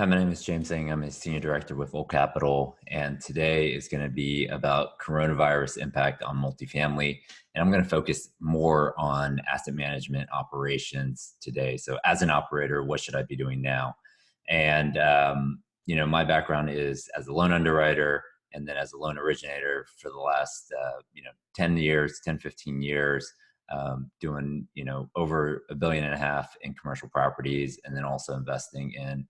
Hi, my name is James Eng. I'm a senior director with Full Capital, and today is going to be about coronavirus impact on multifamily. And I'm going to focus more on asset management operations today. So, as an operator, what should I be doing now? And my background is as a loan underwriter and then as a loan originator for the last 10 years, 10, 15 years. Doing over $1.5 billion in commercial properties, and then also investing in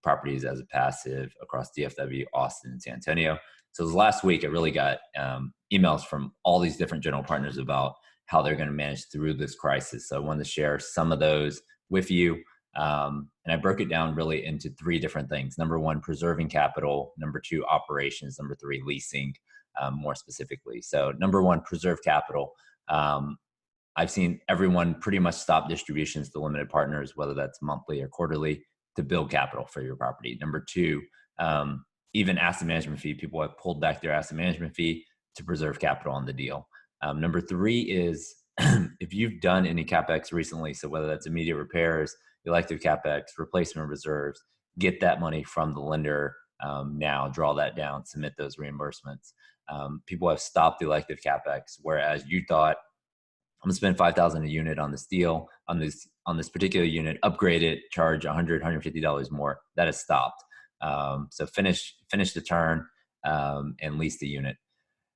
properties as a passive across DFW, Austin, and San Antonio. So this last week, I really got emails from all these different general partners about how they're going to manage through this crisis. So I wanted to share some of those with you. And I broke it down really into three different things. Number one, preserving capital. Number two, operations. Number three, leasing, more specifically. So number one, preserve capital. I've seen everyone pretty much stop distributions to limited partners, whether that's monthly or quarterly, to build capital for your property. Number two, even asset management fee. People have pulled back their asset management fee to preserve capital on the deal. Number three is if you've done any CapEx recently, so whether that's immediate repairs, elective CapEx, replacement reserves, get that money from the lender now, draw that down, submit those reimbursements. People have stopped elective CapEx, whereas you thought, I'm gonna spend 5,000 a unit on this deal, on this particular unit, upgrade it, charge $150 more. That has stopped. So finish the turn and lease the unit.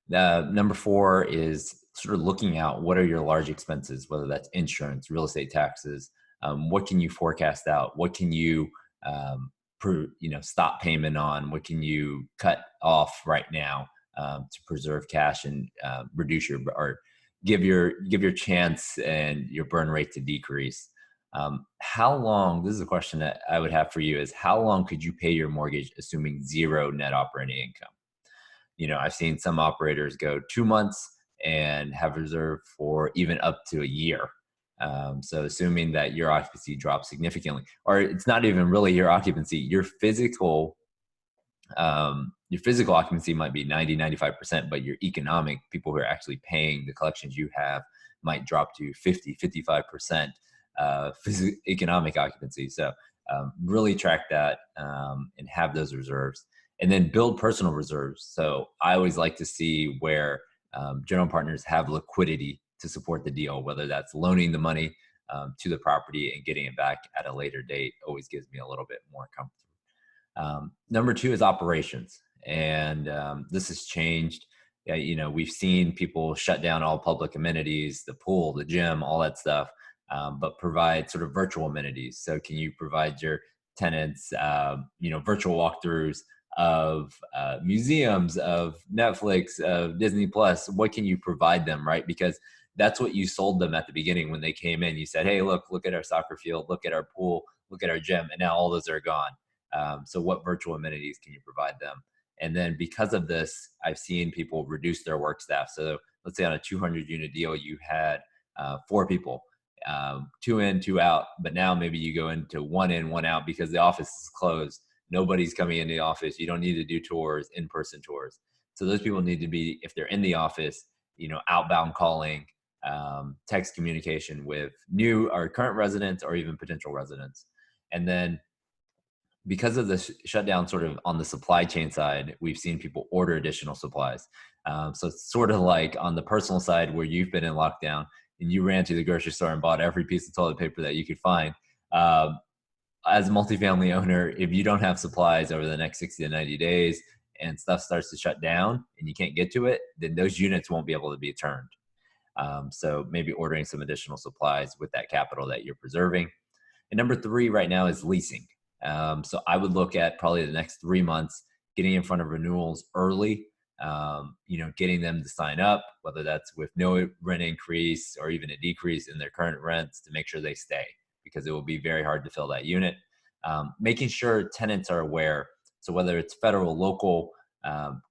Number four is sort of looking out what are your large expenses, whether that's insurance, real estate taxes. What can you forecast out? What can you stop payment on? What can you cut off right now to preserve cash and reduce your or give your chance and your burn rate to decrease? How long, this is a question that I would have for you, is how long could you pay your mortgage assuming zero net operating income? I've seen some operators go 2 months and have reserved for even up to a year. So assuming that your occupancy drops significantly, or it's not even really your occupancy, your physical occupancy might be 90, 95%, but your economic, people who are actually paying the collections you have, might drop to 50, 55% economic occupancy. So really track that and have those reserves, and then build personal reserves. So I always like to see where general partners have liquidity to support the deal, whether that's loaning the money to the property and getting it back at a later date. Always gives me a little bit more comfort. Number two is operations. And this has changed. Yeah, we've seen people shut down all public amenities, the pool, the gym, all that stuff, but provide sort of virtual amenities. So can you provide your tenants, virtual walkthroughs of museums, of Netflix, of Disney Plus? What can you provide them, right? Because that's what you sold them at the beginning when they came in. You said, hey, look at our soccer field, look at our pool, look at our gym, and now all those are gone. So what virtual amenities can you provide them? And then because of this, I've seen people reduce their work staff. So let's say on a 200 unit deal, you had 4 people, 2 in, 2 out, but now maybe you go into 1 in, 1 out because the office is closed. Nobody's coming in the office. You don't need to do tours, in-person tours. So those people need to be, if they're in the office, outbound calling, text communication with new or current residents or even potential residents. And then because of the shutdown sort of on the supply chain side, we've seen people order additional supplies. So it's sort of like on the personal side where you've been in lockdown and you ran to the grocery store and bought every piece of toilet paper that you could find. As a multifamily owner, if you don't have supplies over the next 60 to 90 days and stuff starts to shut down and you can't get to it, then those units won't be able to be turned. So maybe ordering some additional supplies with that capital that you're preserving. And number three right now is leasing. So I would look at probably the next 3 months, getting in front of renewals early, getting them to sign up, whether that's with no rent increase or even a decrease in their current rents to make sure they stay, because it will be very hard to fill that unit. Making sure tenants are aware. So whether it's federal, local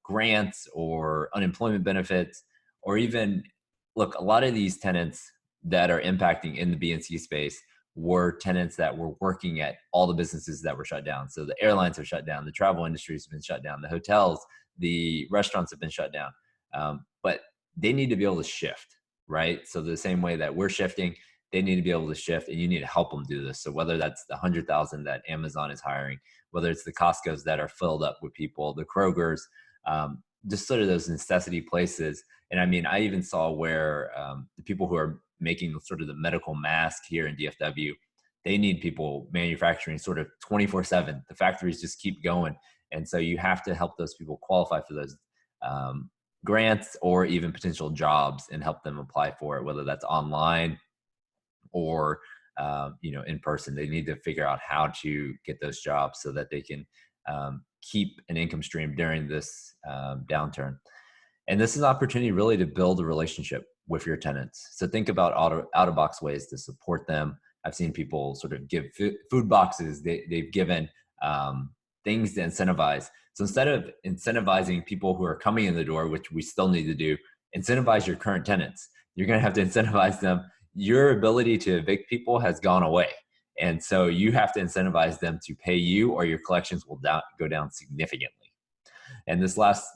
grants or unemployment benefits, or even, look, a lot of these tenants that are impacting in the B and C space were tenants that were working at all the businesses that were shut down. So the airlines have shut down, the travel industry has been shut down, the hotels, the restaurants have been shut down. But they need to be able to shift, right? So the same way that we're shifting, they need to be able to shift, and you need to help them do this. So whether that's the 100,000 that Amazon is hiring, whether it's the Costco's that are filled up with people, the Kroger's, just sort of those necessity places. And I mean, I even saw where the people who are making sort of the medical mask here in DFW, they need people manufacturing sort of 24/7. The factories just keep going. And so you have to help those people qualify for those grants or even potential jobs and help them apply for it, whether that's online or in person. They need to figure out how to get those jobs so that they can keep an income stream during this downturn. And this is an opportunity really to build a relationship with your tenants. So think about out of box ways to support them. I've seen people sort of give food boxes. They've given things to incentivize. So instead of incentivizing people who are coming in the door, which we still need to do, incentivize your current tenants. You're going to have to incentivize them. Your ability to evict people has gone away. And so you have to incentivize them to pay you, or your collections will go down significantly. And this last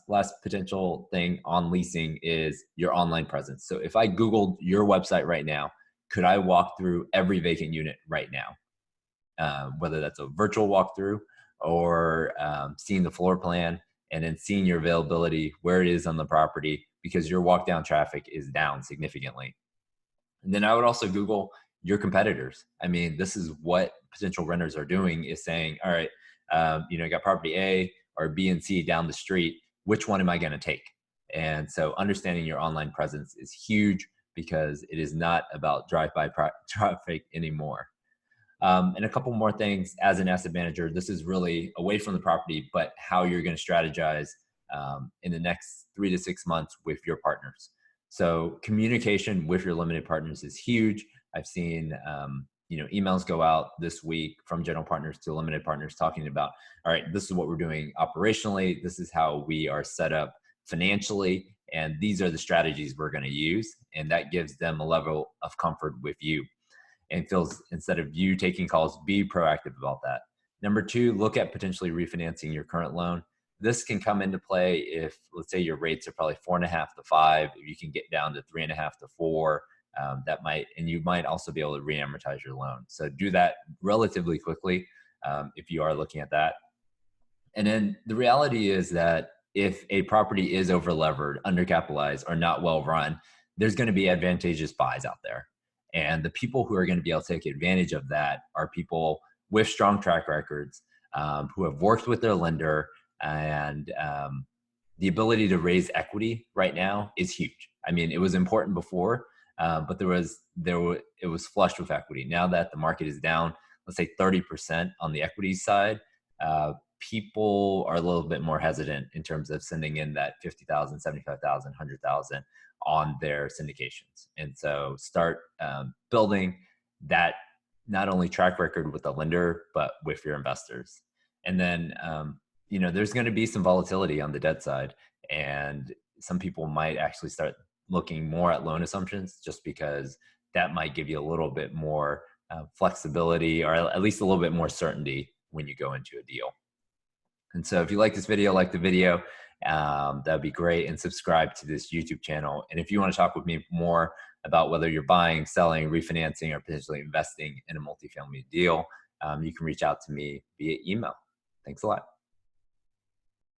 potential thing on leasing is your online presence. So if I Googled your website right now, could I walk through every vacant unit right now? Whether that's a virtual walkthrough or seeing the floor plan and then seeing your availability, where it is on the property, because your walk down traffic is down significantly. And then I would also Google your competitors. I mean, this is what potential renters are doing, is saying, all right, I got property A or B and C down the street. Which one am I going to take? And so understanding your online presence is huge, because it is not about drive-by traffic anymore. And a couple more things as an asset manager. This is really away from the property, but how you're going to strategize in the next 3 to 6 months with your partners. So communication with your limited partners is huge. I've seen emails go out this week from general partners to limited partners talking about, all right, this is what we're doing operationally. This is how we are set up financially. And these are the strategies we're going to use. And that gives them a level of comfort with you, and feels, instead of you taking calls, be proactive about that. Number two, look at potentially refinancing your current loan. This can come into play if, let's say, your rates are probably 4.5 to 5. If you can get down to 3.5 to 4, and you might also be able to re-amortize your loan. So do that relatively quickly if you are looking at that. And then the reality is that if a property is over-levered, undercapitalized, or not well-run, there's going to be advantageous buys out there. And the people who are going to be able to take advantage of that are people with strong track records, who have worked with their lender, and the ability to raise equity right now is huge. I mean, it was important before, but it was flushed with equity. Now that the market is down, let's say 30% on the equity side, people are a little bit more hesitant in terms of sending in that 50,000, 75,000, 100,000 on their syndications. And so start building that not only track record with the lender, but with your investors. And then, there's going to be some volatility on the debt side, and some people might actually start looking more at loan assumptions, just because that might give you a little bit more flexibility, or at least a little bit more certainty when you go into a deal. And so if you like this video, like the video, that'd be great. And subscribe to this YouTube channel. And if you want to talk with me more about whether you're buying, selling, refinancing, or potentially investing in a multifamily deal, you can reach out to me via email. Thanks a lot.